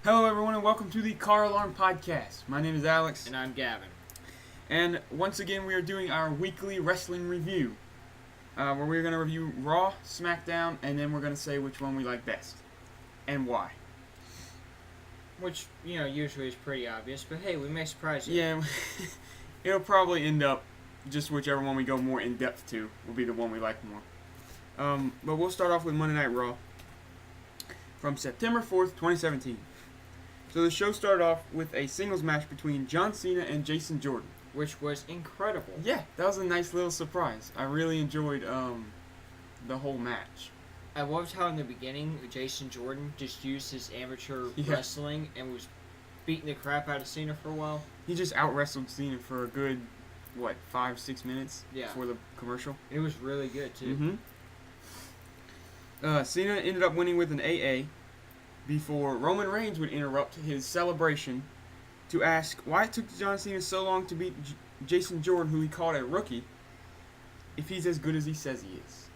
Hello, everyone, and welcome to the CarAlarm podcast. My name is Alex. And I'm Gaven. And once again, we are doing our weekly wrestling review, where we're going to review Raw, SmackDown, and then we're going to say which one we like best and why. Which, usually is pretty obvious, but hey, we may surprise you. Yeah, it'll probably end up just whichever one we go more in depth to will be the one we like more. But we'll start off with Monday Night Raw from September 4th, 2017. So the show started off with a singles match between John Cena and Jason Jordan. Which was incredible. Yeah, that was a nice little surprise. I really enjoyed the whole match. I loved how in the beginning, Jason Jordan just used his amateur wrestling and was beating the crap out of Cena for a while. He just out-wrestled Cena for a good, 5-6 minutes before the commercial. It was really good, too. Cena ended up winning with an AA before Roman Reigns would interrupt his celebration to ask why it took John Cena so long to beat Jason Jordan, who he called a rookie, if he's as good as he says he is.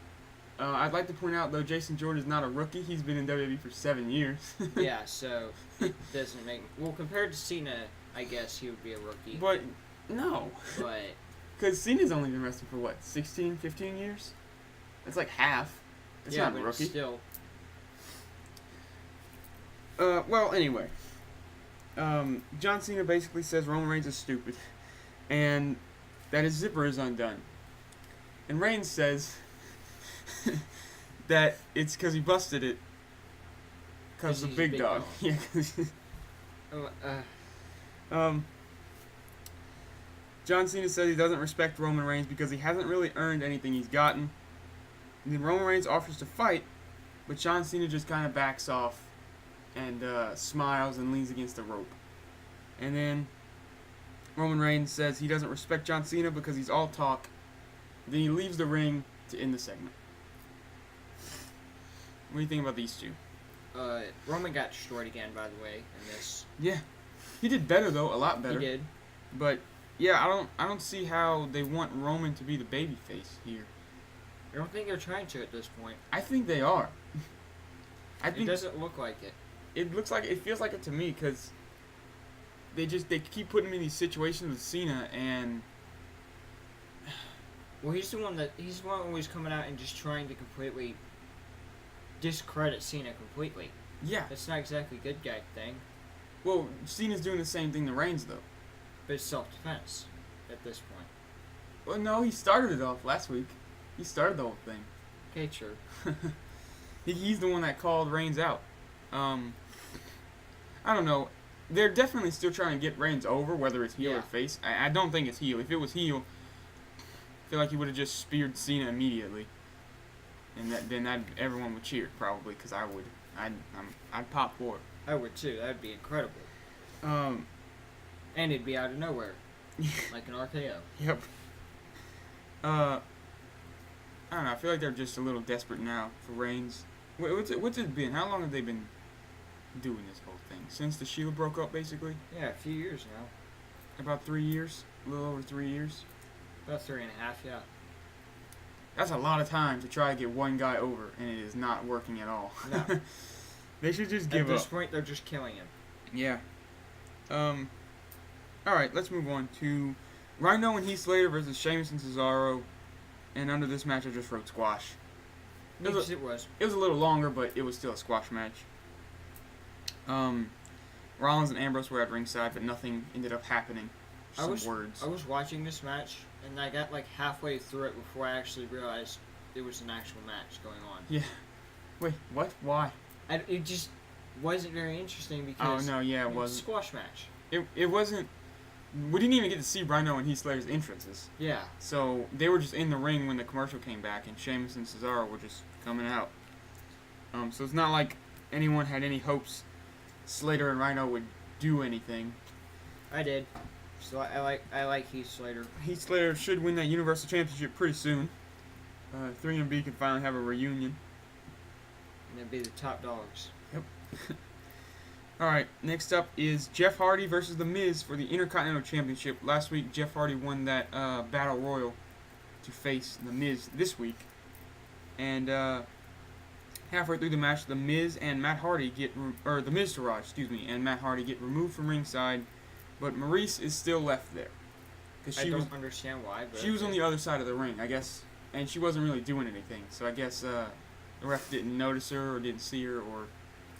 I'd like to point out, though, Jason Jordan is not a rookie. He's been in WWE for 7 years. Yeah, so it doesn't make... Well, compared to Cena, I guess he would be a rookie. But, no. But... Because Cena's only been wrestling for, 16, 15 years? That's like half. That's not a rookie. Still... Well, anyway. John Cena basically says Roman Reigns is stupid and that his zipper is undone. And Reigns says that it's because he busted it because the big dog. Yeah. John Cena says he doesn't respect Roman Reigns because he hasn't really earned anything he's gotten. And then Roman Reigns offers to fight, but John Cena just kind of backs off and smiles and leans against the rope. And then Roman Reigns says he doesn't respect John Cena because he's all talk. Then he leaves the ring to end the segment. What do you think about these two? Roman got destroyed again, by the way, in this. Yeah. He did better, though. A lot better. He did. But, yeah, I don't see how they want Roman to be the babyface here. I don't think they're trying to at this point. I think they are. It doesn't look like it. It feels like it to me because they keep putting him in these situations with Cena and. Well, he's the one always coming out and just trying to completely discredit Cena completely. Yeah. That's not exactly a good guy thing. Well, Cena's doing the same thing to Reigns though. But it's self-defense at this point. Well, no, he started it off last week. He started the whole thing. Okay, true. He's the one that called Reigns out. I don't know. They're definitely still trying to get Reigns over, whether it's heel or face. I don't think it's heel. If it was heel, I feel like he would have just speared Cena immediately, and then everyone would cheer probably because I would. I'd pop for it. I would too. That'd be incredible. And it'd be out of nowhere, like an RKO. Yep. I don't know. I feel like they're just a little desperate now for Reigns. What's it been? How long have they been doing this whole thing? Since the Shield broke up, basically? Yeah, a few years now. About 3 years? A little over 3 years? About 3.5, yeah. That's a lot of time to try to get one guy over, and it is not working at all. No. They should just give up. At this point, they're just killing him. Yeah. Alright, let's move on to Rhino and Heath Slater versus Sheamus and Cesaro. And under this match, I just wrote squash. It was. It was a little longer, but it was still a squash match. Rollins and Ambrose were at ringside, but nothing ended up happening. I was watching this match, and I got like halfway through it before I actually realized there was an actual match going on. Yeah. Wait, what? Why? It just wasn't very interesting because... Oh, no, yeah, it was wasn't. A squash match. It wasn't... We didn't even get to see Rhino and Heath Slater's entrances. Yeah. So, they were just in the ring when the commercial came back, and Sheamus and Cesaro were just coming out. So it's not like anyone had any hopes Slater and Rhino would do anything. I did. So I like Heath Slater. Heath Slater should win that Universal Championship pretty soon. 3MB can finally have a reunion. And they'd be the top dogs. Yep. Alright, next up is Jeff Hardy versus The Miz for the Intercontinental Championship. Last week, Jeff Hardy won that Battle Royal to face The Miz this week. And Halfway through the match, the Miz and Matt Hardy or the Miz Taraj, excuse me, and Matt Hardy get removed from ringside, but Maurice is still left there. I don't understand why, but she was on the other side of the ring, I guess, and she wasn't really doing anything. So I guess the ref didn't notice her or didn't see her or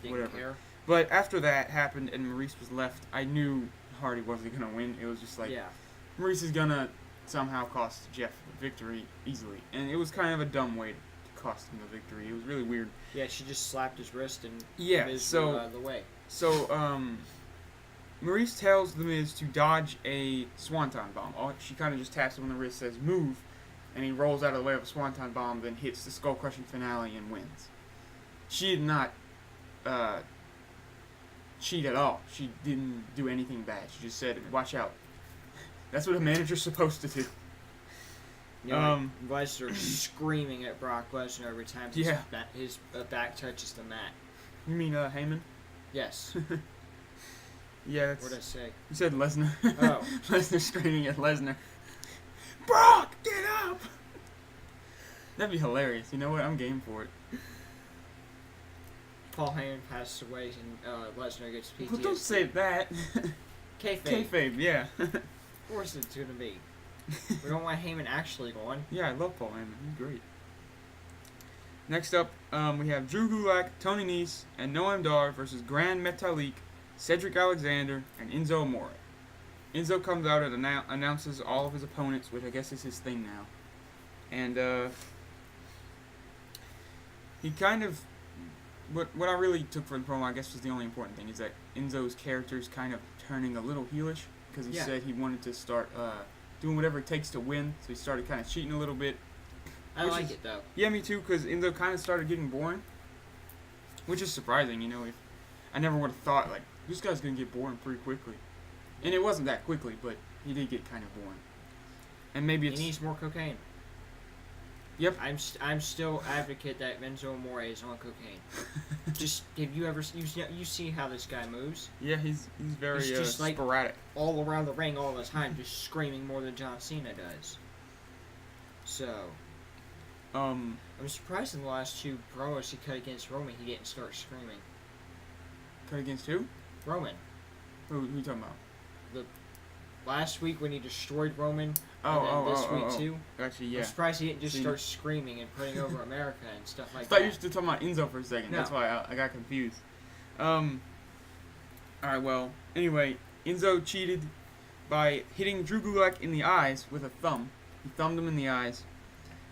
didn't whatever. care. But after that happened and Maurice was left, I knew Hardy wasn't gonna win. It was just like Maurice is gonna somehow cost Jeff the victory easily, and it was kind of a dumb way to cost him the victory. It was really weird. Yeah, she just slapped his wrist and Miz so out of the way. So Maurice tells the Miz to dodge a swanton bomb. She kind of just taps him on the wrist, says move, and he rolls out of the way of a swanton bomb, then hits the skull crushing finale and wins. She did not cheat at all. She didn't do anything bad. She just said, watch out. That's what a manager's supposed to do. You know, like Lesnar screaming at Brock Lesnar every time his back touches the mat. You mean Heyman? Yes. Yeah, that's... What did I say? You said Lesnar. Oh. Lesnar screaming at Lesnar. Brock, get up! That'd be hilarious. You know what? I'm game for it. Paul Heyman passes away and Lesnar gets PTSD. Well, don't say that. Kayfabe. Kayfabe, yeah. Of course it's gonna be. We don't want Heyman actually going. Yeah, I love Paul Heyman. He's great. Next up, we have Drew Gulak, Tony Nese, and Noam Dar versus Grand Metalik, Cedric Alexander, and Enzo Amore. Enzo comes out and announces all of his opponents, which I guess is his thing now. And he kind of... What I really took from the promo, I guess, was the only important thing, is that Enzo's character is kind of turning a little heelish, because he said he wanted to start doing whatever it takes to win, so he started kind of cheating a little bit. I like it, though. Yeah, me too, because Enzo kind of started getting boring, which is surprising, you know. I never would have thought, like, this guy's going to get boring pretty quickly. And it wasn't that quickly, but he did get kind of boring. And maybe he needs more cocaine. Yep. I'm still advocate that Enzo Amore is on cocaine. Just, have you ever... You see how this guy moves? Yeah, he's very just sporadic. Like, all around the ring all the time, just screaming more than John Cena does. So... I'm surprised in the last two promos he cut against Roman, he didn't start screaming. Cut against who? Roman. Who you talking about? The last week when he destroyed Roman, this week too. Actually, yeah. I'm surprised he didn't just start screaming and putting over America and stuff like I thought that. you were still talking about Enzo for a second. No. That's why I got confused. Alright, well, anyway, Enzo cheated by hitting Drew Gulak in the eyes with a thumb. He thumbed him in the eyes.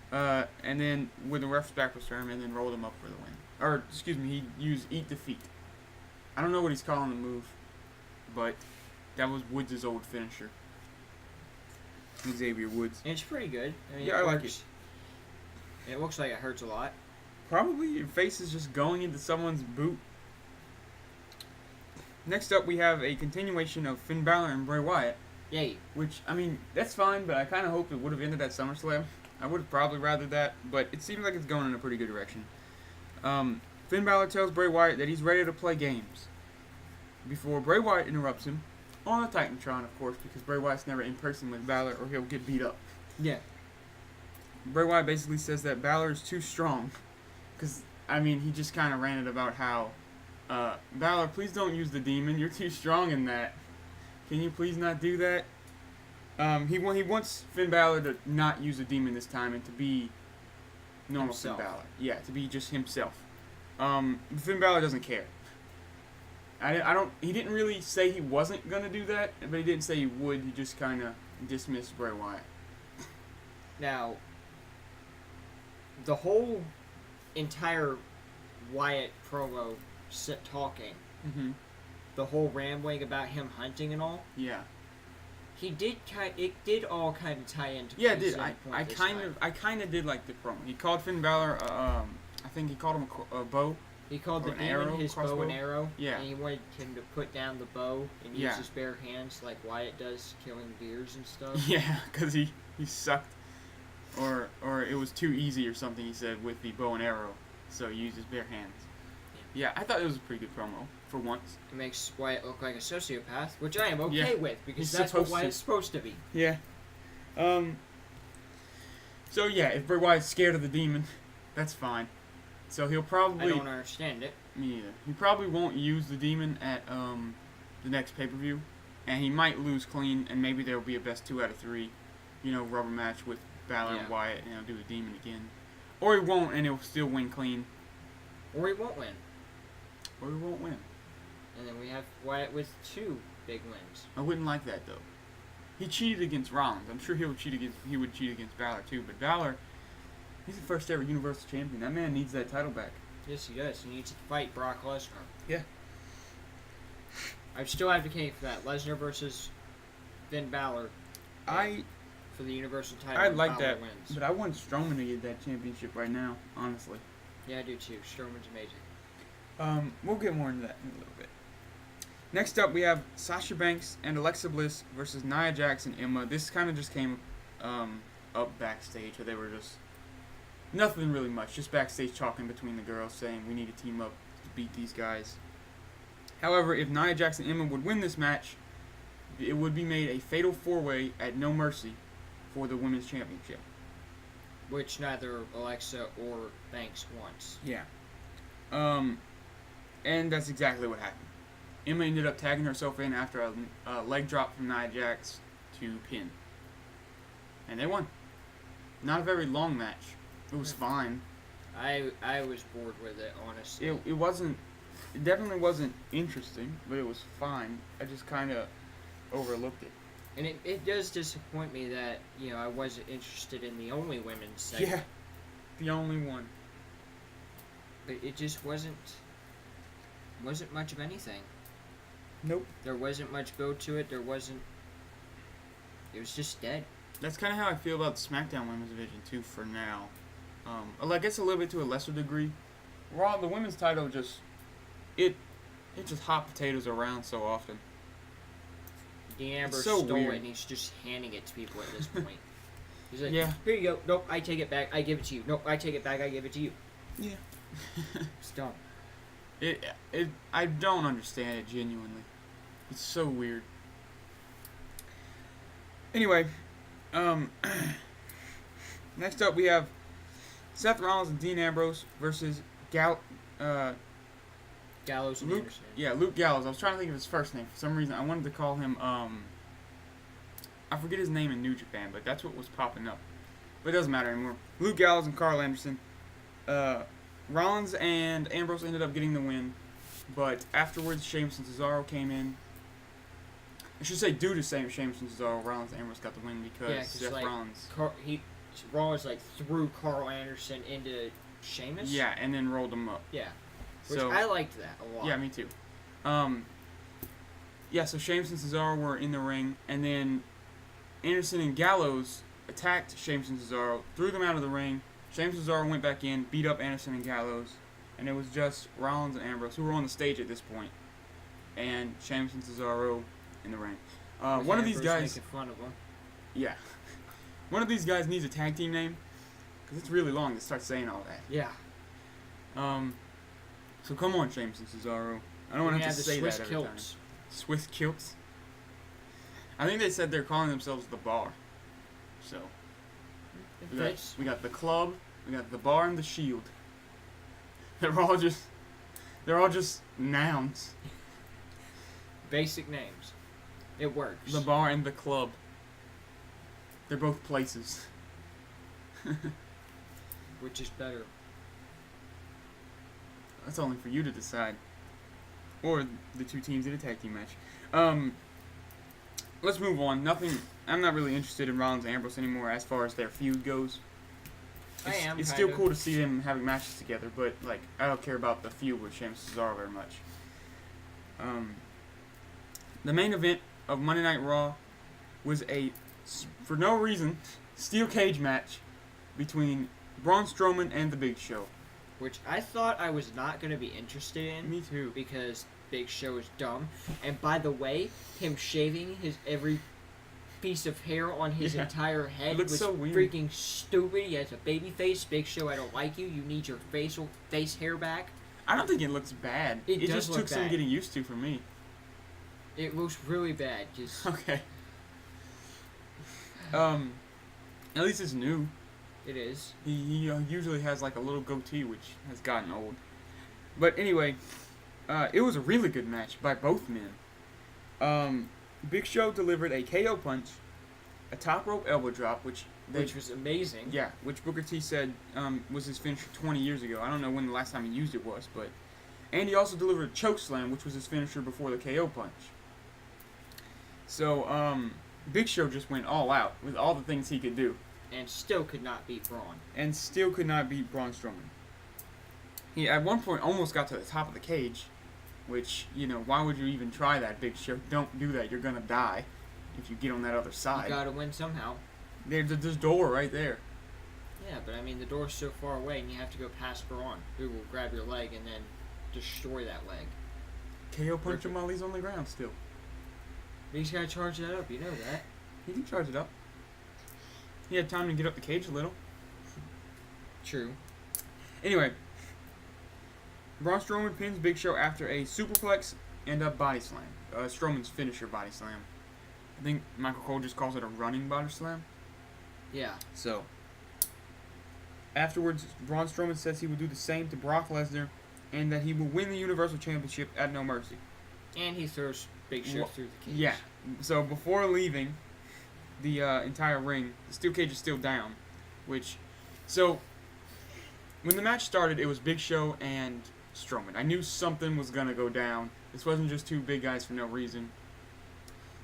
And then with the ref's back was turned, and then rolled him up for the win. Or, excuse me, he used Eat Defeat. I don't know what he's calling the move, but that was Woods' old finisher. Xavier Woods. And it's pretty good. I mean, yeah, I like it. It looks like it hurts a lot. Probably your face is just going into someone's boot. Next up, we have a continuation of Finn Balor and Bray Wyatt. Yay. Which, I mean, that's fine, but I kind of hoped it would have ended at SummerSlam. I would have probably rather that, but it seems like it's going in a pretty good direction. Finn Balor tells Bray Wyatt that he's ready to play games. Before Bray Wyatt interrupts him, on a Titantron, of course, because Bray Wyatt's never in person with Balor or he'll get beat up. Yeah. Bray Wyatt basically says that Balor is too strong. Because, I mean, he just kind of ranted about how, Balor, please don't use the demon. You're too strong in that. Can you please not do that? He wants Finn Balor to not use a demon this time and to be normal himself. Finn Balor. Yeah, to be just himself. Finn Balor doesn't care. He didn't really say he wasn't gonna do that, but he didn't say he would. He just kind of dismissed Bray Wyatt. Now, the whole entire Wyatt promo talking, the whole rambling about him hunting and all. Yeah. It did all kind of tie into. Yeah, it did. I kind of did like the promo. He called Finn Balor. I think he called him a bow. He called the demon his bow and arrow. Yeah. And he wanted him to put down the bow and use his bare hands like Wyatt does, killing deers and stuff. Yeah, because he sucked, or it was too easy or something. He said with the bow and arrow, so he used his bare hands. Yeah, I thought it was a pretty good promo for once. It makes Wyatt look like a sociopath, which I am okay with because that's what Wyatt's supposed to be. Yeah. So yeah, if Bray Wyatt's scared of the demon, that's fine. So he'll probably... I don't understand it. Me either. He probably won't use the Demon at the next pay-per-view. And he might lose clean, and maybe there will be a best 2 out of 3, rubber match with Balor and Wyatt, and he'll do the Demon again. Or he won't, and he'll still win clean. Or he won't win. Or he won't win. And then we have Wyatt with 2 big wins. I wouldn't like that, though. He cheated against Rollins. I'm sure he would cheat against Balor, too. But Balor, he's the first ever Universal Champion. That man needs that title back. Yes, he does. He needs to fight Brock Lesnar. Yeah. I'm still advocating for that. Lesnar versus Finn Balor. For the Universal title. I like that, wins. but I want Strowman to get that championship right now, honestly. Yeah, I do too. Strowman's amazing. We'll get more into that in a little bit. Next up, we have Sasha Banks and Alexa Bliss versus Nia Jax and Emma. This kind of just came up backstage, where they were just nothing really much, just backstage talking between the girls, saying we need to team up to beat these guys. However, if Nia Jax and Emma would win this match, it would be made a fatal 4-way at No Mercy for the Women's Championship. Which neither Alexa or Banks wants. Yeah. And that's exactly what happened. Emma ended up tagging herself in after a leg drop from Nia Jax to pin. And they won. Not a very long match. It was fine. I was bored with it, honestly. It definitely wasn't interesting, but it was fine. I just kind of overlooked it. And it does disappoint me that, I wasn't interested in the only women's segment. Yeah, the only one. But it just wasn't much of anything. Nope. There wasn't much build to it. It was just dead. That's kind of how I feel about the SmackDown Women's Division, too, for now. I guess a little bit to a lesser degree. Raw, the women's title it just hot potatoes around so often. Dean Ambrose so stole weird. it, and he's just handing it to people at this point. He's like, yeah. Here you go. Nope, I take it back. I give it to you. Nope, I take it back. I give it to you. Yeah. It's dumb. I don't understand it genuinely. It's so weird. Anyway, next up we have Seth Rollins and Dean Ambrose versus Gallows and Luke. Anderson. Yeah, Luke Gallows. I was trying to think of his first name. For some reason, I wanted to call him, I forget his name in New Japan, but that's what was popping up. But it doesn't matter anymore. Luke Gallows and Carl Anderson. Rollins and Ambrose ended up getting the win, but afterwards, Sheamus and Cesaro came in. I should say due to Sheamus and Cesaro, Rollins and Ambrose got the win because Seth Rollins. Rollins threw Carl Anderson into Sheamus. Yeah, and then rolled him up. Yeah, which So, I liked that a lot. Yeah, me too. So Sheamus and Cesaro were in the ring, and then Anderson and Gallows attacked Sheamus and Cesaro, threw them out of the ring. Sheamus and Cesaro went back in, beat up Anderson and Gallows, and it was just Rollins and Ambrose who were on the stage at this point, and Sheamus and Cesaro in the ring. One of these guys, making fun of him. yeah, one of these guys needs a tag team name because it's really long to start saying all that. Yeah. So come on, Sheamus and Cesaro. I don't want to have to say that every time. Swiss kilts. I think they said they're calling themselves the Bar. So we got the Club, we got the Bar, and the Shield. They're all just nouns. Basic names. It works. The Bar and the Club. They're both places. Which is better? That's only for you to decide. Or the two teams in a tag team match. Let's move on. I'm not really interested in Rollins and Ambrose anymore as far as their feud goes. It's still cool to see them having matches together, but I don't care about the feud with Sheamus and Cesaro very much. The main event of Monday Night Raw was for no reason, steel cage match between Braun Strowman and The Big Show. Which I thought I was not going to be interested in. Me too. Because Big Show is dumb. And by the way, him shaving his every piece of hair on his entire head was so weird. Freaking stupid. He has a baby face. Big Show, I don't like you. You need your face hair back. I don't think it looks bad. It just took some getting used to for me. It looks really bad. Just okay. At least it's new. It is. He usually has like a little goatee, which has gotten old. But anyway, it was a really good match by both men. Big Show delivered a KO punch, a top rope elbow drop, which was amazing. Yeah, which Booker T said was his finisher 20 years ago. I don't know when the last time he used it was, but... And he also delivered a choke slam, which was his finisher before the KO punch. So, Big Show just went all out with all the things he could do. And still could not beat Braun. Strowman. He, at one point, almost got to the top of the cage, which, why would you even try that, Big Show? Don't do that. You're going to die if you get on that other side. You got to win somehow. There's a door right there. Yeah, but I mean, the door's so far away, and you have to go past Braun, who will grab your leg and then destroy that leg. KO punch him while he's on the ground still. But he's got to charge that up, you know that. He can charge it up. He had time to get up the cage a little. True. Anyway, Braun Strowman pins Big Show after a superplex and a body slam. Strowman's finisher body slam. I think Michael Cole just calls it a running body slam. Yeah. So, afterwards, Braun Strowman says he will do the same to Brock Lesnar and that he will win the Universal Championship at No Mercy. And he throws Big Show through the cage. Yeah. So, before leaving the entire ring, the steel cage is still down. So, when the match started, it was Big Show and Strowman. I knew something was going to go down. This wasn't just two big guys for no reason.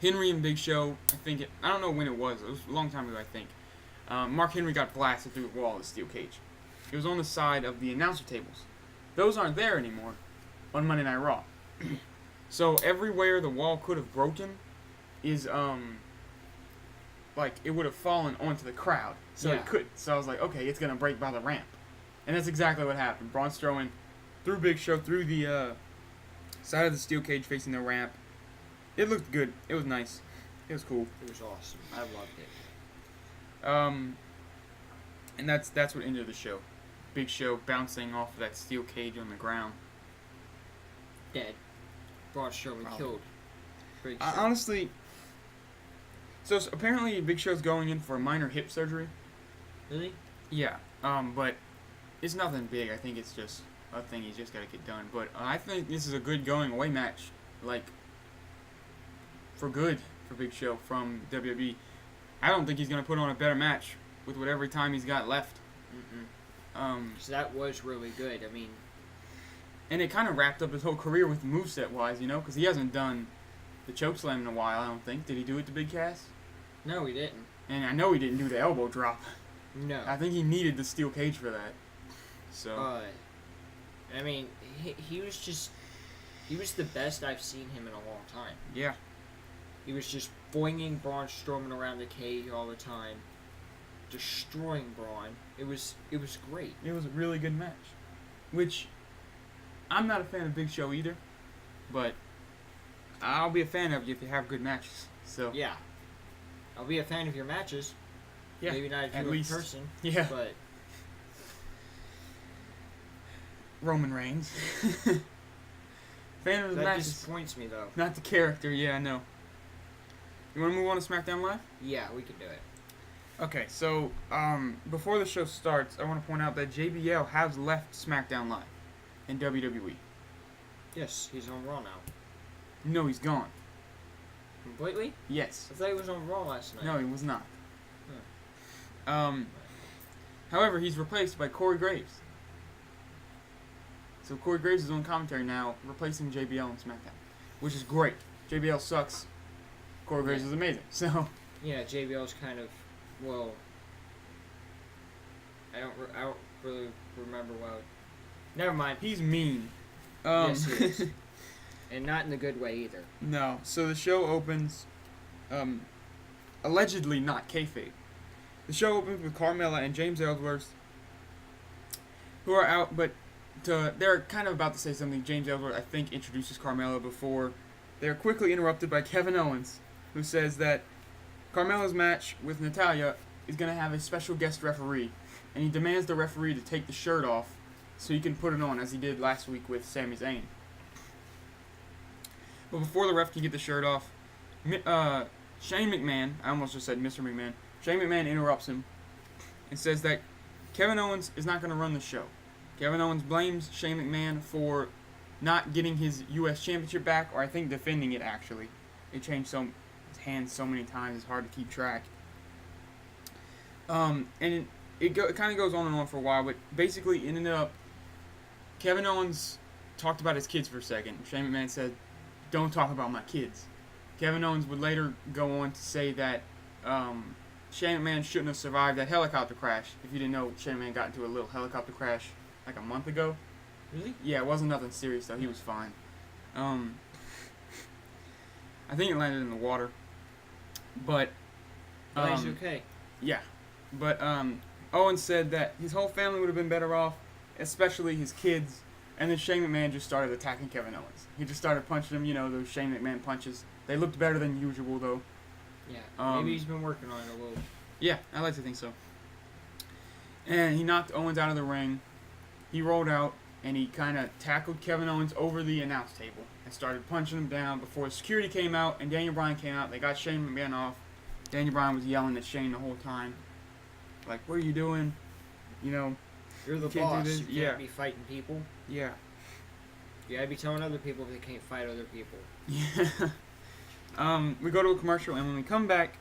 Henry and Big Show, I don't know when it was a long time ago, I think. Mark Henry got blasted through the wall of the steel cage. It was on the side of the announcer tables. Those aren't there anymore on Monday Night Raw. So everywhere the wall could have broken is, it would have fallen onto the crowd. So it could. So I was like, okay, it's going to break by the ramp. And that's exactly what happened. Braun Strowman threw Big Show through the side of the steel cage facing the ramp. It looked good. It was nice. It was cool. It was awesome. I loved it. And that's what ended the show. Big Show bouncing off of that steel cage on the ground. Dead. Braun Strowman killed Big Show. Honestly, so apparently Big Show's going in for a minor hip surgery. Really? Yeah. But it's nothing big. I think it's just a thing he's just got to get done. But I think this is a good going away match. For good for Big Show from WWE. I don't think he's going to put on a better match with whatever time he's got left. So that was really good. I mean... And it kind of wrapped up his whole career with moveset-wise, because he hasn't done the chokeslam in a while, I don't think. Did he do it to Big Cass? No, he didn't. And I know he didn't do the elbow drop. No. I think he needed the steel cage for that. So... I mean, he was the best I've seen him in a long time. Yeah. He was just boinging Braun Strowman around the cage all the time, destroying Braun. It was great. It was a really good match. Which, I'm not a fan of Big Show either, but I'll be a fan of you if you have good matches. So yeah, I'll be a fan of your matches. Yeah, maybe not if you're in person. Yeah, but Roman Reigns. Fan of the that matches. disappoints me though. Not the character. Yeah, I know. You want to move on to SmackDown Live? Yeah, we can do it. Okay, so before the show starts, I want to point out that JBL has left SmackDown Live in WWE. Yes, he's on Raw now. No, he's gone. Completely? Yes. I thought he was on Raw last night. No, he was not. Huh. However, he's replaced by Corey Graves. So Corey Graves is on commentary now, replacing JBL on SmackDown, which is great. JBL sucks. Corey Graves is amazing. So yeah, JBL's kind of I don't really remember well. Never mind. He's mean. Yes, he is. And not in the good way either. No. So the show opens, allegedly not kayfabe. The show opens with Carmella and James Ellsworth, who are out, but they're kind of about to say something. James Ellsworth, I think, introduces Carmella before they're quickly interrupted by Kevin Owens, who says that Carmella's match with Natalya is going to have a special guest referee, and he demands the referee to take the shirt off so he can put it on, as he did last week with Sami Zayn. But before the ref can get the shirt off, Shane McMahon, I almost just said Mr. McMahon, Shane McMahon interrupts him and says that Kevin Owens is not going to run the show. Kevin Owens blames Shane McMahon for not getting his U.S. Championship back, or I think defending it, actually. It changed his hands so many times, it's hard to keep track. And it kind of goes on and on for a while, but basically it ended up, Kevin Owens talked about his kids for a second. Shane McMahon said, "Don't talk about my kids." Kevin Owens would later go on to say that Shane McMahon shouldn't have survived that helicopter crash. If you didn't know, Shane McMahon got into a little helicopter crash like a month ago. Really? Yeah, it wasn't nothing serious though. He was fine. I think it landed in the water. But He's okay. Yeah. But Owens said that his whole family would have been better off, especially his kids. And then Shane McMahon just started attacking Kevin Owens. He just started punching him, those Shane McMahon punches. They looked better than usual, though. Yeah, maybe he's been working on it a little. Yeah, I like to think so. And he knocked Owens out of the ring. He rolled out, and he kind of tackled Kevin Owens over the announce table and started punching him down before security came out and Daniel Bryan came out. They got Shane McMahon off. Daniel Bryan was yelling at Shane the whole time. Like, what are you doing? You're the boss. You can't be fighting people. Yeah. You gotta be telling other people if they can't fight other people. Yeah. We go to a commercial, and when we come back,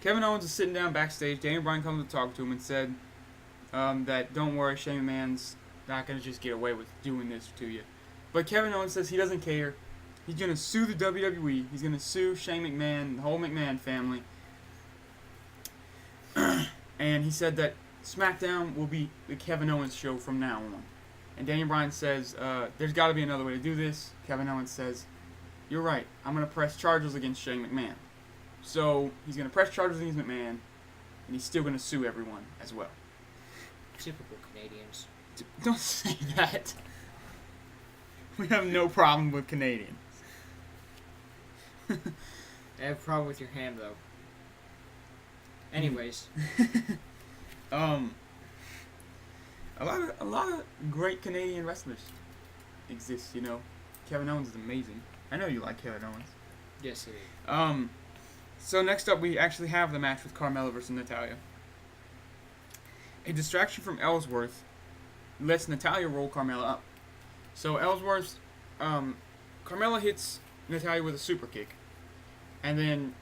Kevin Owens is sitting down backstage. Daniel Bryan comes to talk to him and said that don't worry, Shane McMahon's not going to just get away with doing this to you. But Kevin Owens says he doesn't care. He's going to sue the WWE. He's going to sue Shane McMahon, the whole McMahon family. And he said that SmackDown will be the Kevin Owens show from now on. And Daniel Bryan says, there's got to be another way to do this. Kevin Owens says, you're right. I'm going to press charges against Shane McMahon. So he's going to press charges against McMahon, and he's still going to sue everyone as well. Typical Canadians. Don't say that. We have no problem with Canadians. I have a problem with your ham, though. Anyways. A lot of great Canadian wrestlers exist, Kevin Owens is amazing. I know you like Kevin Owens. Yes, it is. So next up, we actually have the match with Carmella versus Natalya. A distraction from Ellsworth lets Natalya roll Carmella up. So Ellsworth, Carmella hits Natalya with a super kick, and then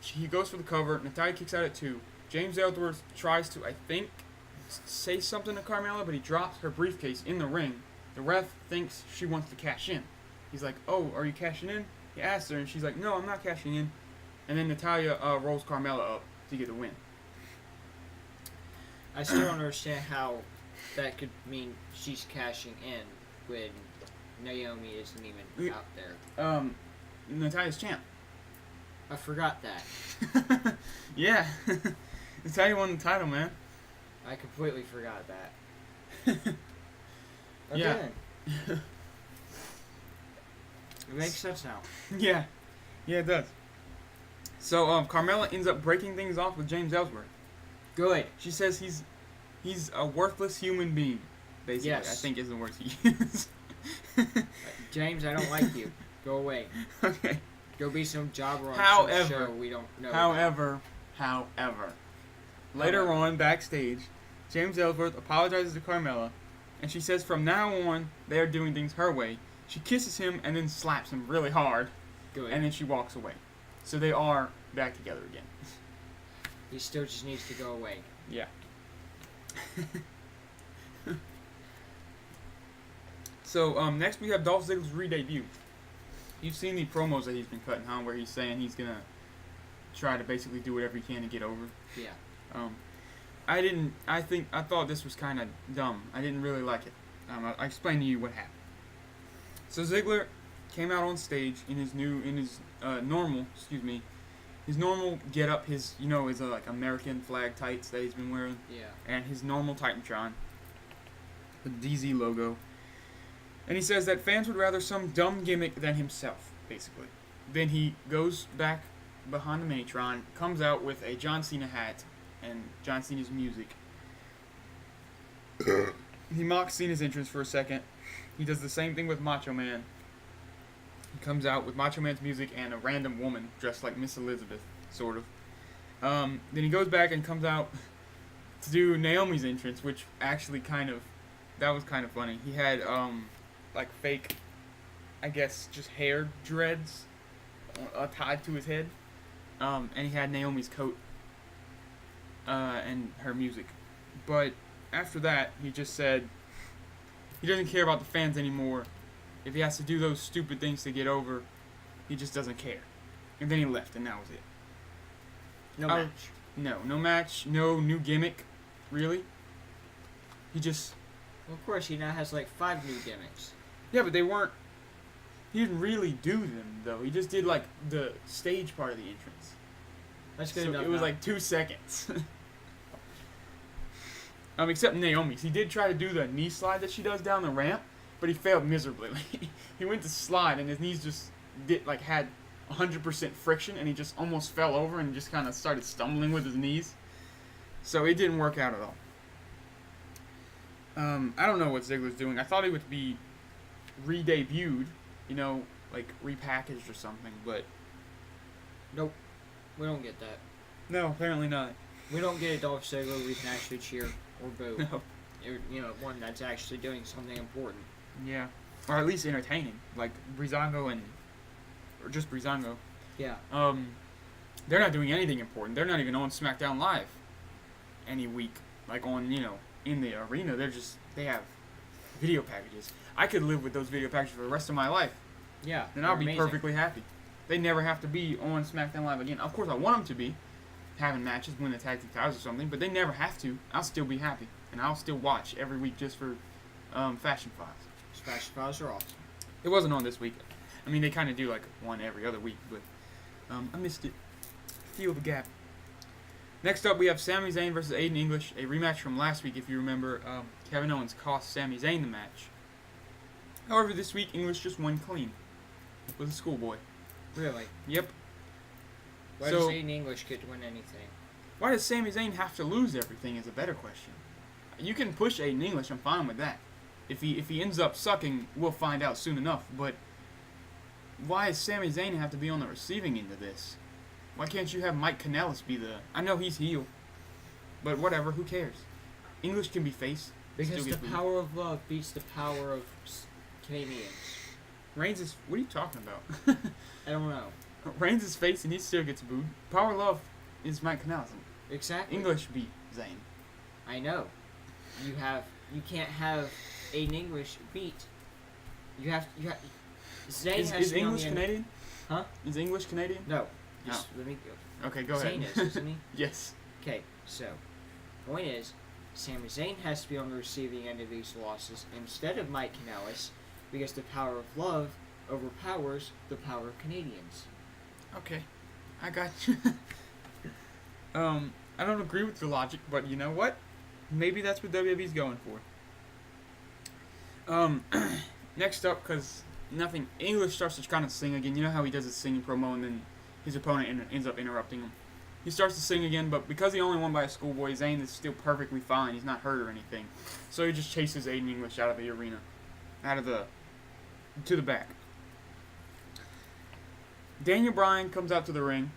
he goes for the cover. Natalya kicks out at 2. James Ellsworth tries to, I think, say something to Carmella, but he drops her briefcase in the ring. The ref thinks she wants to cash in. He's like, "Oh, are you cashing in?" He asks her, and she's like, "No, I'm not cashing in." And then Natalya rolls Carmella up to get the win. I still don't understand how that could mean she's cashing in when Naomi isn't even out there. Natalya's champ. I forgot that. Yeah. Natalya won the title, man. I completely forgot that. Yeah. It makes sense now. Yeah. Yeah, it does. So, Carmella ends up breaking things off with James Ellsworth. Good. She says he's a worthless human being, basically. Yes. I think is the words he used. James, I don't like you. Go away. Okay. Go be some jobber on some show we don't know However, later on, backstage, James Ellsworth apologizes to Carmella, and she says from now on, they are doing things her way. She kisses him and then slaps him really hard. Good. And then she walks away. So they are back together again. He still just needs to go away. Yeah. So, next we have Dolph Ziggler's re-debut. You've seen the promos that he's been cutting, huh? Where he's saying he's gonna try to basically do whatever he can to get over. Yeah. I thought this was kind of dumb. I didn't really like it. I explained to you what happened. So Ziggler came out on stage in his normal get-up, his like American flag tights that he's been wearing. Yeah. And his normal Titantron, the DZ logo. And he says that fans would rather some dumb gimmick than himself, basically. Then he goes back behind the Minitron, comes out with a John Cena hat and John Cena's music. He mocks Cena's entrance for a second. He does the same thing with Macho Man. He comes out with Macho Man's music and a random woman dressed like Miss Elizabeth, sort of. Then he goes back and comes out to do Naomi's entrance, which actually that was kind of funny. He had like fake, I guess, just hair dreads tied to his head, and he had Naomi's coat and her music. But after that, he just said he doesn't care about the fans anymore. If he has to do those stupid things to get over, he just doesn't care. And then he left, and that was it. No match. No match, no new gimmick, really. He just... Well, of course, he now has like 5 new gimmicks. Yeah, but they weren't... He didn't really do them, though. He just did, like, the stage part of the entrance. That's good so enough. It was like 2 seconds. Except Naomi's. He did try to do the knee slide that she does down the ramp, but he failed miserably. He went to slide, and his knees just had 100% friction, and he just almost fell over and just kind of started stumbling with his knees. So it didn't work out at all. I don't know what Ziggler's doing. I thought he would be re-debuted, like repackaged or something, but... Nope. We don't get that. No, apparently not. We don't get a Dolph Ziggler we can actually cheer or boo. No. One that's actually doing something important. Yeah. Or at least entertaining. Like Breezango or just Breezango. Yeah. They're not doing anything important. They're not even on SmackDown Live any week. Like on, in the arena. They have video packages. I could live with those video packages for the rest of my life. Yeah. Then I'll be perfectly happy. They never have to be on SmackDown Live again. Of course, I want them to be having matches, win the tag team titles or something, but they never have to. I'll still be happy, and I'll still watch every week just for Fashion Files. Fashion Files are awesome. It wasn't on this week. I mean, they kind of do like one every other week, but I missed it. Feel the gap. Next up, we have Sami Zayn versus Aiden English, a rematch from last week. If you remember, Kevin Owens cost Sami Zayn the match. However, this week English just won clean with a schoolboy. Really? Yep. Why does Aiden English get to win anything? Why does Sami Zayn have to lose everything is a better question. You can push Aiden English, I'm fine with that. If he ends up sucking, we'll find out soon enough, but why does Sami Zayn have to be on the receiving end of this? Why can't you have Mike Kanellis be the... I know he's heel, but whatever, who cares? English can be face. Because the power of love beats the power of Canadians. Reigns is... What are you talking about? I don't know. Reigns is face and he still gets booed. Power of love is Mike Kanellis. Exactly. English beat Zayn. I know. You can't have Aiden English beat. You have Zayn has is to be English on the Canadian? Huh? Is English Canadian? No. Just let me go. Okay, go ahead. Zayn is, isn't he? Yes. Okay, so point is, Sami Zayn has to be on the receiving end of these losses instead of Mike Kanellis, because the power of love overpowers the power of Canadians. Okay, I got you. I don't agree with your logic, but you know what? Maybe that's what WWE's going for. Next up, because nothing, English starts to kind of sing again. You know how he does his singing promo and then his opponent ends up interrupting him. He starts to sing again, but because he only won by a schoolboy, Zayn is still perfectly fine. He's not hurt or anything. So he just chases Aiden English out of the arena. To the back. Daniel Bryan comes out to the ring,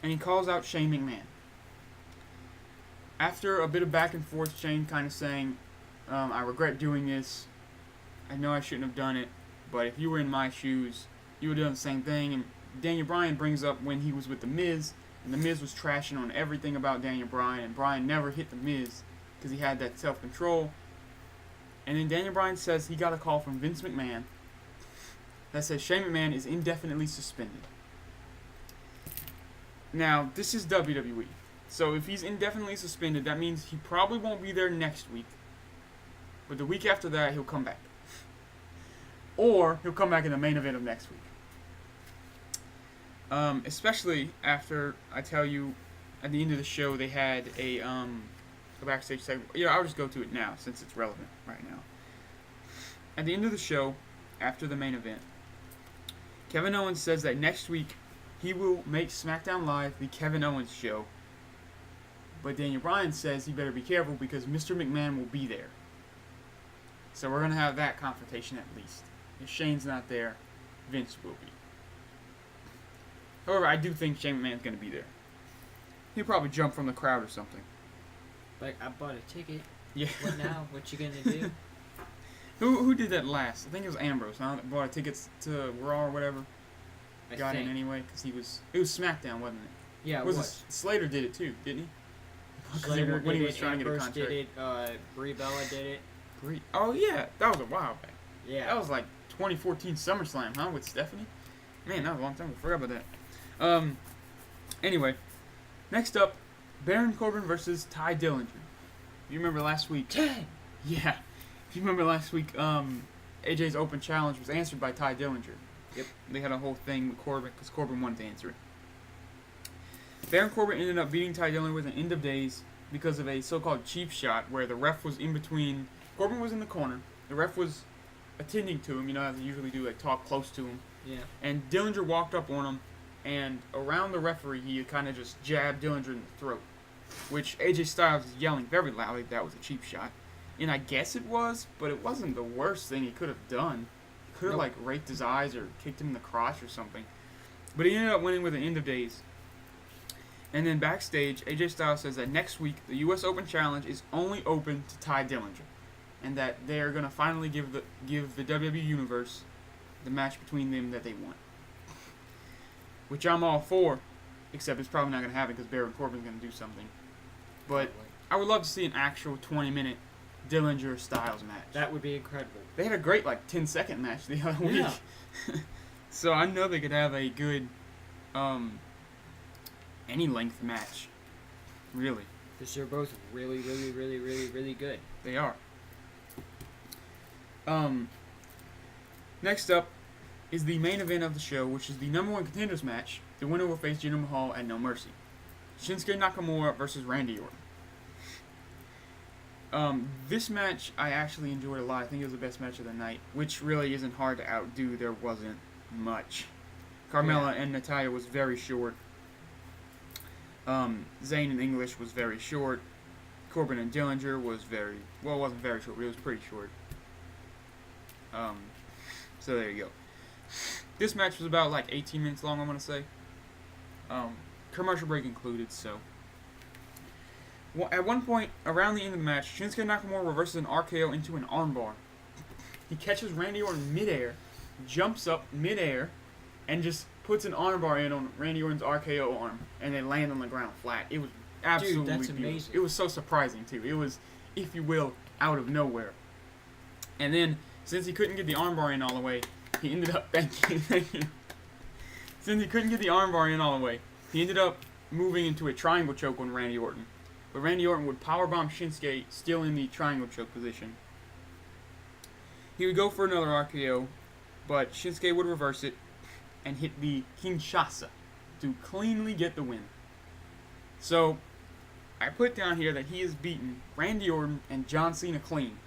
and he calls out Shane McMahon. After a bit of back and forth, Shane kind of saying, I regret doing this. I know I shouldn't have done it, but if you were in my shoes, you would have done the same thing. And Daniel Bryan brings up when he was with The Miz, and The Miz was trashing on everything about Daniel Bryan, and Bryan never hit The Miz because he had that self-control. And then Daniel Bryan says he got a call from Vince McMahon that says Shane McMahon is indefinitely suspended. Now, this is WWE. So if he's indefinitely suspended, that means he probably won't be there next week. But the week after that, he'll come back. Or he'll come back in the main event of next week. Especially after I tell you at the end of the show they had a backstage segment. Yeah, I'll just go to it now since it's relevant right now. At the end of the show, after the main event, Kevin Owens says that next week he will make SmackDown Live the Kevin Owens show. But Daniel Bryan says he better be careful because Mr. McMahon will be there. So we're going to have that confrontation at least. If Shane's not there, Vince will be. However, I do think Shane McMahon's going to be there. He'll probably jump from the crowd or something. Like, I bought a ticket. Yeah. What now? What you gonna do? Who did that last? I think it was Ambrose, huh? That bought tickets to Raw or whatever. Got in anyway, because it was SmackDown, wasn't it? Yeah, it was. Slater did it too, didn't he? Slater when did he was it, trying to get a Ambrose contract. did it, Brie Bella did it. Oh yeah, that was a while back. Yeah. That was like 2014 SummerSlam, huh, with Stephanie? Man, that was a long time ago. I forgot about that. Anyway, next up, Baron Corbin versus Ty Dillinger. You remember last week? Dang! Yeah. If you remember last week, AJ's open challenge was answered by Ty Dillinger. Yep. They had a whole thing with Corbin because Corbin wanted to answer it. Baron Corbin ended up beating Ty Dillinger with an end of days because of a so-called cheap shot where the ref was in between. Corbin was in the corner. The ref was attending to him, as they usually do, like talk close to him. Yeah. And Dillinger walked up on him, and around the referee, he kind of just jabbed Dillinger in the throat, which AJ Styles is yelling very loudly that was a cheap shot. And I guess it was, but it wasn't the worst thing he could have done. He could have, raked his eyes or kicked him in the crotch or something. But he ended up winning with an end of days. And then backstage, AJ Styles says that next week, the U.S. Open Challenge is only open to Ty Dillinger. And that they are going to finally give the WWE Universe the match between them that they want. Which I'm all for, except it's probably not going to happen because Baron Corbin's going to do something. But I would love to see an actual 20-minute Dillinger-Styles match. That would be incredible. They had a great 10-second match the other week. So I know they could have a good any length match. Really. Because they're both really, really, really, really, really good. They are. Next up is the main event of the show, which is the number one contenders match. The winner will face Jinder Mahal at No Mercy. Shinsuke Nakamura versus Randy Orton. This match I actually enjoyed a lot. I think it was the best match of the night, which really isn't hard to outdo. There wasn't much. Carmella and Natalya was very short. Zayn and English was very short. Corbin and Dillinger was it wasn't very short, but it was pretty short. So there you go. This match was about 18 minutes long, I want to say. Commercial break included, so. At one point, around the end of the match, Shinsuke Nakamura reverses an RKO into an armbar. He catches Randy Orton midair, jumps up midair, and just puts an armbar in on Randy Orton's RKO arm, and they land on the ground flat. It was absolutely that's beautiful. amazing. It was so surprising, too. It was, if you will, out of nowhere. And then, since he couldn't get the armbar in all the way, he ended up... Thank you. Since he couldn't get the armbar in all the way, he ended up moving into a triangle choke on Randy Orton. But Randy Orton would powerbomb Shinsuke, still in the triangle choke position. He would go for another RKO, but Shinsuke would reverse it and hit the Kinshasa to cleanly get the win. So, I put down here that he has beaten Randy Orton and John Cena clean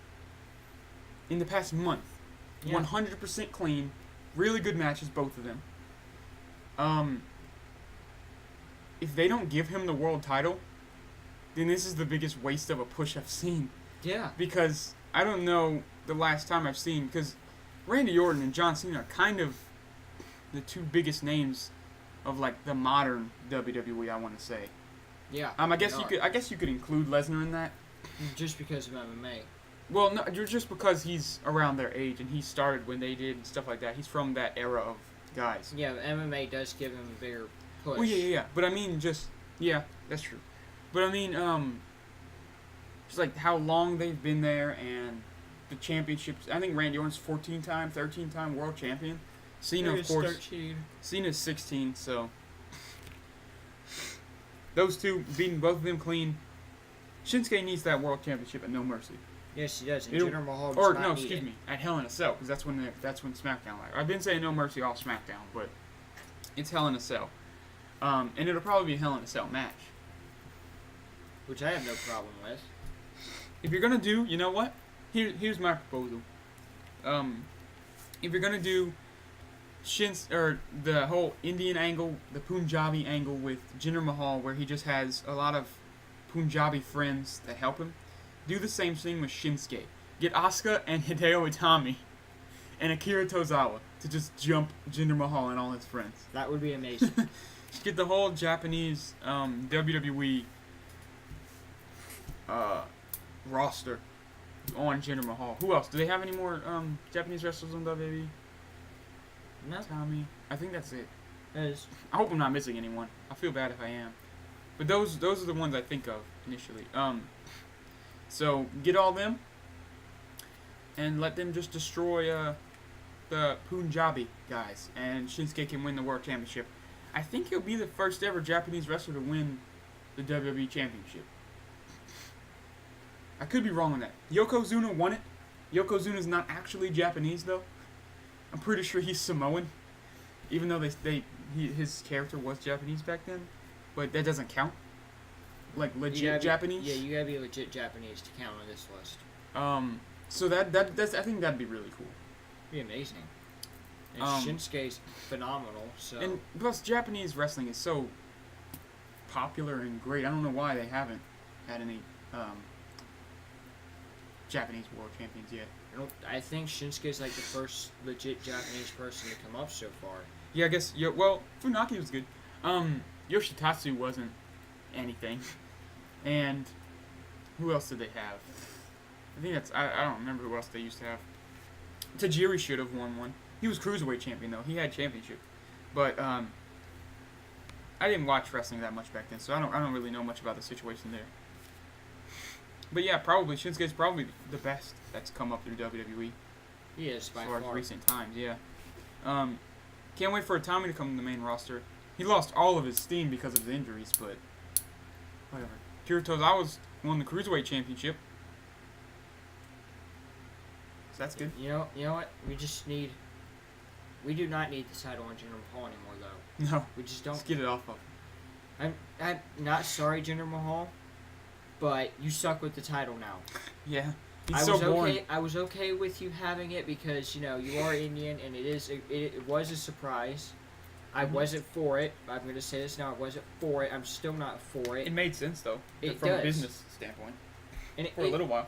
in the past month. Yeah. 100% clean. Really good matches, both of them. If they don't give him the world title, then this is the biggest waste of a push I've seen. Yeah. Because I don't know the last time I've seen, because Randy Orton and John Cena are kind of the two biggest names of the modern WWE, I want to say. Yeah. I guess you could include Lesnar in that. Just because of MMA. Well, no, just because he's around their age and he started when they did and stuff like that. He's from that era of guys. Yeah, MMA does give him a bigger push. Well, yeah. But I mean, that's true. But I mean, just how long they've been there and the championships. I think Randy Orton's 13-time world champion. Cena, of course. 13. Cena's 16, so. Those two, beating both of them clean. Shinsuke needs that world championship at No Mercy. Yes, he does. And Jinder Mahal does or not no, need excuse it. me, at Hell in a Cell, because that's when SmackDown. I've been saying No Mercy all SmackDown, but it's Hell in a Cell, and it'll probably be a Hell in a Cell match. Which I have no problem with. If you're gonna do, you know what? Here's my proposal. If you're gonna do the whole Indian angle, the Punjabi angle with Jinder Mahal, where he just has a lot of Punjabi friends that help him, do the same thing with Shinsuke. Get Asuka and Hideo Itami and Akira Tozawa to just jump Jinder Mahal and all his friends. That would be amazing. Just get the whole Japanese WWE roster on Jinder Mahal. Who else? Do they have any more Japanese wrestlers on WWE? No. Tommy. I think that's it. Is I hope I'm not missing anyone. I feel bad if I am. But those are the ones I think of initially. So get all them and let them just destroy the Punjabi guys, and Shinsuke can win the World Championship. I think he'll be the first ever Japanese wrestler to win the WWE Championship. I could be wrong on that. Yokozuna won it. Yokozuna's not actually Japanese though. I'm pretty sure he's Samoan, even though his character was Japanese back then. But that doesn't count. Like legit Japanese. Yeah, you gotta be legit Japanese to count on this list. So that's I think that'd be really cool. Be amazing. And Shinsuke's phenomenal. So. And plus, Japanese wrestling is so popular and great. I don't know why they haven't had any Japanese world champions yet. I think Shinsuke's like the first legit Japanese person to come up so far. Yeah, I guess. Yeah, well, Funaki was good. Yoshitatsu wasn't anything. And who else did they have? I think that's. I don't remember who else they used to have. Tajiri should have won one. He was cruiserweight champion though. He had championship, but I didn't watch wrestling that much back then, so I don't really know much about the situation there. But yeah, probably Shinsuke's probably the best that's come up through WWE. He is by far. As far. Recent times, yeah. Can't wait for Tommy to come to the main roster. He lost all of his steam because of his injuries, but whatever. Kira Tozawa won the cruiserweight championship. So that's good. You know what? We do not need the title on Jinder Mahal anymore, though. No. We just don't. Let's get it off of. I'm not sorry, Jinder Mahal, but you suck with the title now. Yeah. He's so boring. I was okay with you having it because, you are Indian and it was a surprise. I wasn't for it. I'm going to say this now. I wasn't for it. I'm still not for it. It made sense, though, from a business standpoint. And for a little while.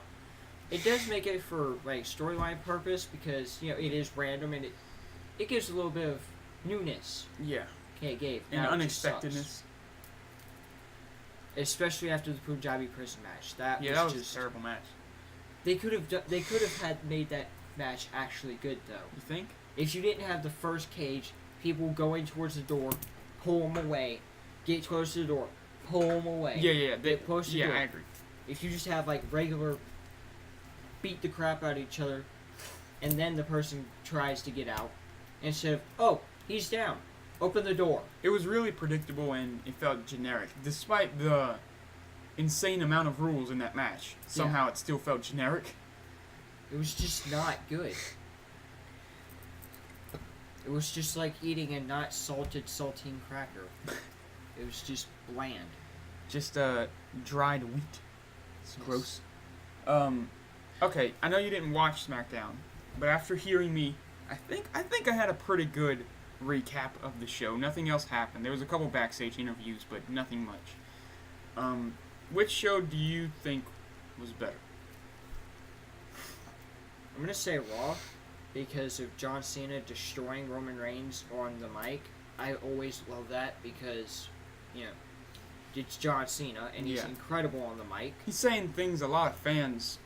It does make it for like storyline purpose because, it is random and it gives a little bit of newness. Yeah. Okay, it gave. And unexpectedness. Especially after the Punjabi prison match. That was just a terrible match. They could have made that match actually good though. You think? If you didn't have the first cage, people going towards the door, pull them away, get close to the door, pull them away. Yeah. Get close to the door. I agree. If you just have like regular beat the crap out of each other, and then the person tries to get out, instead of, oh, he's down, open the door. It was really predictable and it felt generic. Despite the insane amount of rules in that match, somehow it still felt generic. It was just not good. It was just like eating a not salted saltine cracker. It was just bland. Just dried wheat. It's gross. Okay, I know you didn't watch SmackDown, but after hearing me, I think I had a pretty good recap of the show. Nothing else happened. There was a couple backstage interviews, but nothing much. Which show do you think was better? I'm gonna say Raw, because of John Cena destroying Roman Reigns on the mic. I always love that because, it's John Cena and he's incredible on the mic. He's saying things a lot of fans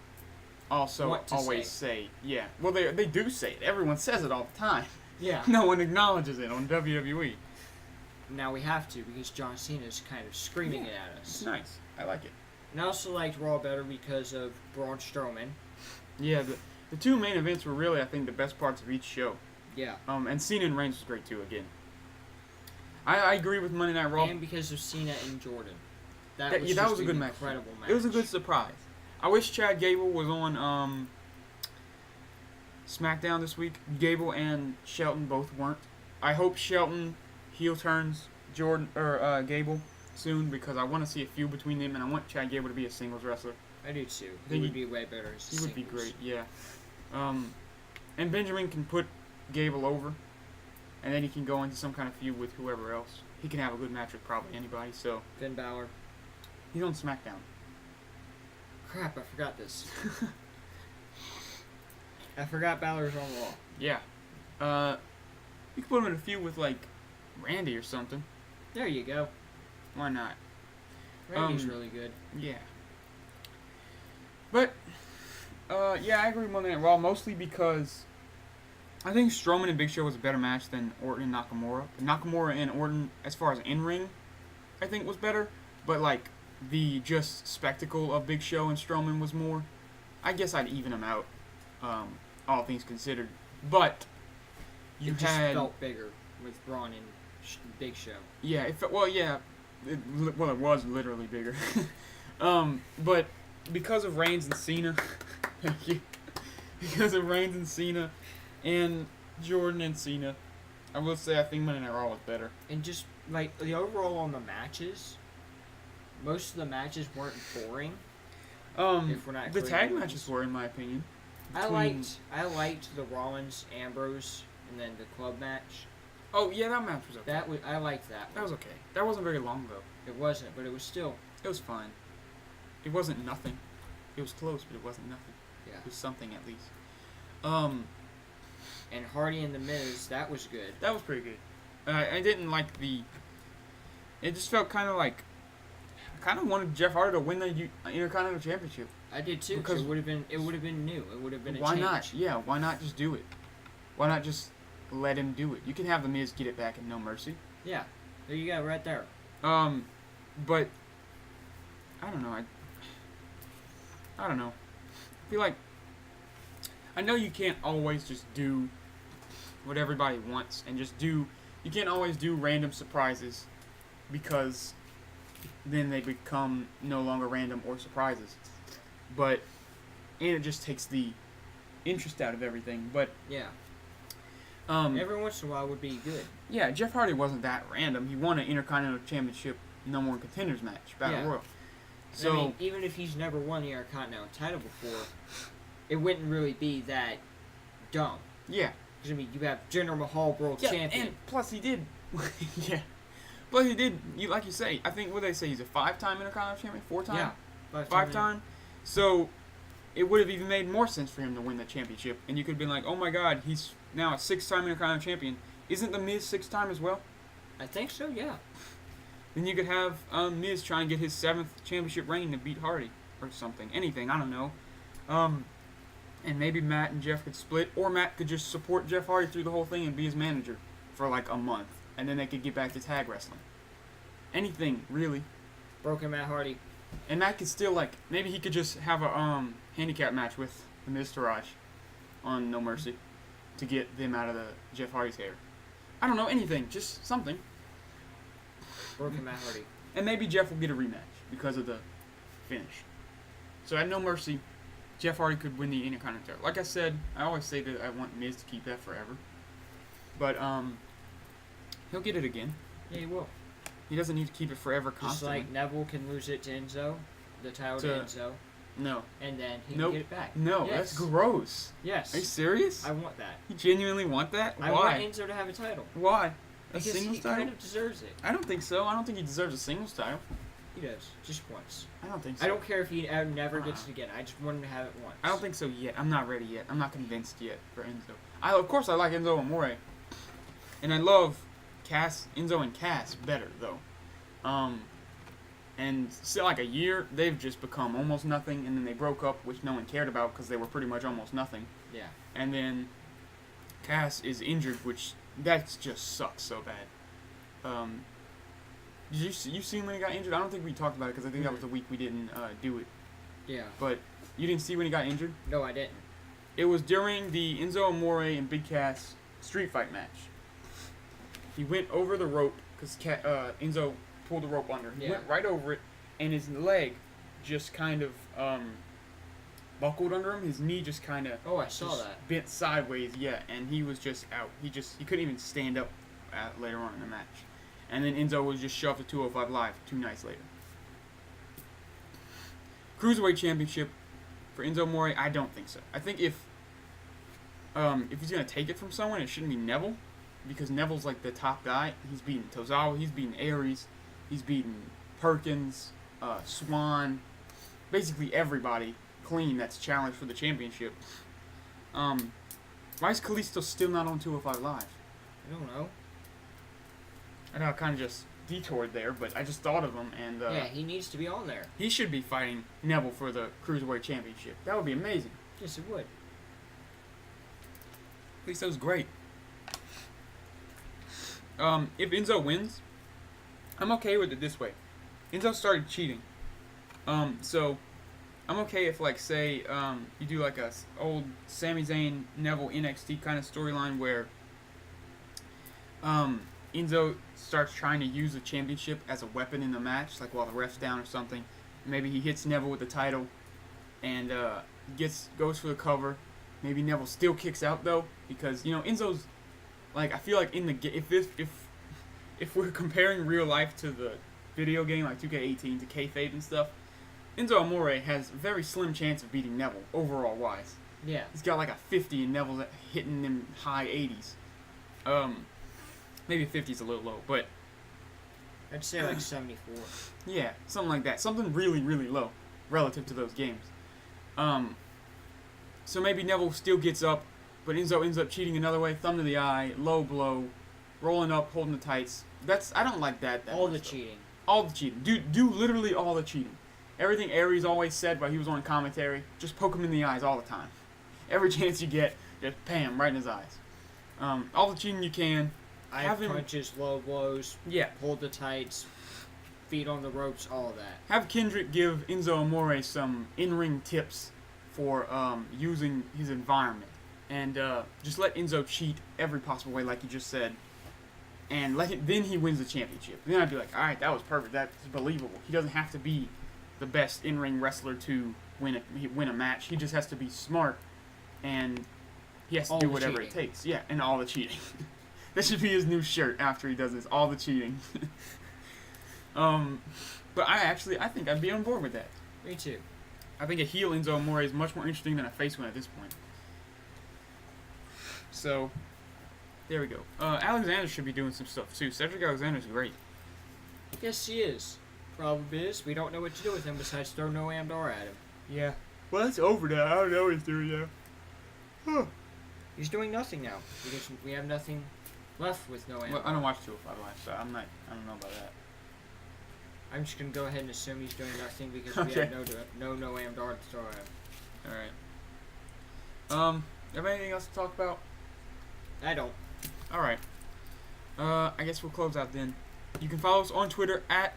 also always say. Yeah. Well, they do say it. Everyone says it all the time. Yeah. No one acknowledges it on WWE. Now we have to because John Cena's kind of screaming it at us. It's nice. I like it. And I also liked Raw better because of Braun Strowman. Yeah, the two main events were really, I think, the best parts of each show. Yeah. And Cena and Reigns was great too. Again, I agree with Monday Night Raw. And because of Cena and Jordan. That was a good match. Incredible match. It was a good surprise. I wish Chad Gable was on SmackDown this week. Gable and Shelton both weren't. I hope Shelton heel turns Gable soon because I want to see a feud between them, and I want Chad Gable to be a singles wrestler. I do too. He would be way better as a He would be great, yeah. And Benjamin can put Gable over, and then he can go into some kind of feud with whoever else. He can have a good match with probably anybody, so. Finn Balor. He's on SmackDown. Crap, I forgot this. I forgot Balor's on Raw. Yeah. You could put him in a feud with, like, Randy or something. There you go. Why not? Randy's really good. Yeah. But, yeah, I agree with Monday Night Raw, mostly because I think Strowman and Big Show was a better match than Orton and Nakamura. Nakamura and Orton, as far as in-ring, I think was better. But, like, the just spectacle of Big Show and Strowman was more. I guess I'd even them out, all things considered. But it just felt bigger with Braun and Big Show. Yeah, it was literally bigger. But because of Reigns and Cena, because of Reigns and Cena, and Jordan and Cena, I will say I think Monday Night Raw was better. And just like the overall on the matches, most of the matches weren't boring. If we're not the tag matches were, in my opinion. I liked the Rollins Ambrose and then the club match. Oh yeah, that match was okay. I liked that one. That was okay. That wasn't very long though. It wasn't, but it was still. It was fine. It wasn't nothing. It was close, but it wasn't nothing. Yeah. It was something at least. And Hardy and the Miz, that was good. That was pretty good. I didn't like the. It just felt kind of like. I kind of wanted Jeff Hardy to win the Intercontinental Championship. I did too. Because it would have been new. It would have been a change. Why not? Yeah. Why not just do it? Why not just let him do it? You can have the Miz get it back in No Mercy. Yeah. There you go, right there. But I don't know. I don't know. I feel like I know you can't always just do what everybody wants and just do. You can't always do random surprises because then they become no longer random or surprises. And it just takes the interest out of everything. But yeah. Every once in a while would be good. Yeah, Jeff Hardy wasn't that random. He won an Intercontinental Championship No More Contenders match, Battle Royal. So I mean, even if he's never won the Intercontinental title before, it wouldn't really be that dumb. Yeah. Because, I mean, you have Jinder Mahal world champion. And plus he did. Yeah. Plus he did, like you say, I think, what they say, he's a 5-time Intercontinental champion? 4-time? Yeah. 5-time? So it would have even made more sense for him to win the championship. And you could have been like, oh my god, he's now a 6-time Intercontinental champion. Isn't the Miz 6-time as well? I think so, yeah. Then you could have Miz try and get his 7th championship reign to beat Hardy or something. Anything, I don't know. And maybe Matt and Jeff could split, or Matt could just support Jeff Hardy through the whole thing and be his manager for like a month. And then they could get back to tag wrestling. Anything, really. Broken Matt Hardy. And Matt could still, like, maybe he could just have a handicap match with the Miz Taraj on No Mercy to get them out of the Jeff Hardy's hair. I don't know, anything, just something. Broken Matt Hardy. And maybe Jeff will get a rematch because of the finish. So at No Mercy, Jeff Hardy could win the Intercontinental. Like I said, I always say that I want Miz to keep that forever. But he'll get it again. Yeah, he will. He doesn't need to keep it forever constantly. Just like Neville can lose it to Enzo, the title to Enzo. No. And then he can get it back. No, yes. That's gross. Yes. Are you serious? I want that. You genuinely want that? Why? I want Enzo to have a title. Why? Because he kind of deserves it. I don't think so. I don't think he deserves a singles title. He does. Just once. I don't think so. I don't care if he never gets it again. I just want him to have it once. I don't think so yet. I'm not ready yet. I'm not convinced yet for Enzo. Of course, I like Enzo Amore. And I love Enzo and Cass better, though. And still, like a year, they've just become almost nothing, and then they broke up, which no one cared about because they were pretty much almost nothing. Yeah. And then Cass is injured, which that just sucks so bad. Did you seen when he got injured? I don't think we talked about it because I think that was the week we didn't do it. Yeah. But you didn't see when he got injured? No, I didn't. It was during the Enzo Amore and Big Cass street fight match. He went over the rope because Enzo pulled the rope under. He went right over it, and his leg just kind of buckled under him. His knee just kind of I saw that. Bent sideways, and he was just out. He couldn't even stand up later on in the match. And then Enzo was just shoved to 205 Live 2 nights later. Cruiserweight Championship for Enzo Amore, I don't think so. I think if he's gonna take it from someone, it shouldn't be Neville, because Neville's like the top guy. He's beaten Tozawa, he's beaten Aries, he's beaten Perkins, Swan, basically everybody clean that's challenged for the championship. Why is Kalisto still not on 205 Live? I don't know. I know, kind of just detoured there, but I just thought of him, and yeah, he needs to be on there. he should be fighting Neville for the Cruiserweight Championship. That would be amazing. Yes, it would. At least that was great. If Enzo wins, I'm okay with it this way. Enzo started cheating. So I'm okay if, like, say, you do like a old Sami Zayn Neville NXT kind of storyline where Enzo starts trying to use the championship as a weapon in the match, like while the ref's down or something. Maybe he hits Neville with the title and goes for the cover. Maybe Neville still kicks out though, because Enzo's like, I feel like in the if we're comparing real life to the video game like 2K18 to kayfabe and stuff, Enzo Amore has a very slim chance of beating Neville overall wise. Yeah. He's got like a 50 and Neville's hitting them high 80s. Maybe 50's a little low, but I'd say like 74. yeah, something like that. Something really, really low relative to those games. So maybe Neville still gets up, but Enzo ends up cheating another way. Thumb to the eye, low blow, rolling up, holding the tights. I don't like that. All much, the though. cheating. All the cheating. Do literally all the cheating. Everything Aries always said while he was on commentary, just poke him in the eyes all the time. Every chance you get, just bam, right in his eyes. All the cheating you can. Eye punches, low blows, Yeah. hold the tights, feet on the ropes, all of that. Have Kendrick give Enzo Amore some in-ring tips for using his environment. And just let Enzo cheat every possible way, like you just said. And then he wins the championship. Then I'd be like, alright, that was perfect. That's believable. He doesn't have to be the best in-ring wrestler to win a match. He just has to be smart, and he has to do whatever it takes. Yeah, and all the cheating. That should be his new shirt after he does this. All the cheating. But I think I'd be on board with that. Me too. I think a heel Enzo Amore is much more interesting than a face one at this point. So, there we go. Alexander should be doing some stuff too. Cedric Alexander's great. Yes, he is. Problem is, we don't know what to do with him besides throw No Andor at him. Yeah. Well, that's over now. I don't know what he's doing now. Huh. He's doing nothing now because we have nothing left with No Andor. Well, I don't watch 205 Live, so I don't know about that. I'm just gonna go ahead and assume he's doing nothing because we have no Andor to throw at him. All right. Have anything else to talk about? I don't. All right. I guess we'll close out then. You can follow us on Twitter at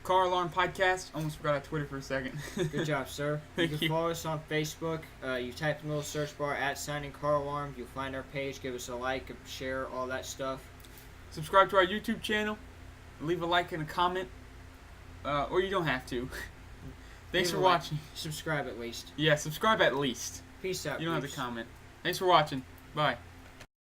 CarAlarm Podcast. Almost forgot our Twitter for a second. Good job, sir. You can follow us on Facebook. You type in the little search bar at signing CarAlarm. You'll find our page. Give us a like, a share, all that stuff. Subscribe to our YouTube channel. Leave a like and a comment. Or you don't have to. Thanks for watching. Subscribe at least. Yeah, subscribe at least. Peace out. You don't have to comment. Thanks for watching. Bye.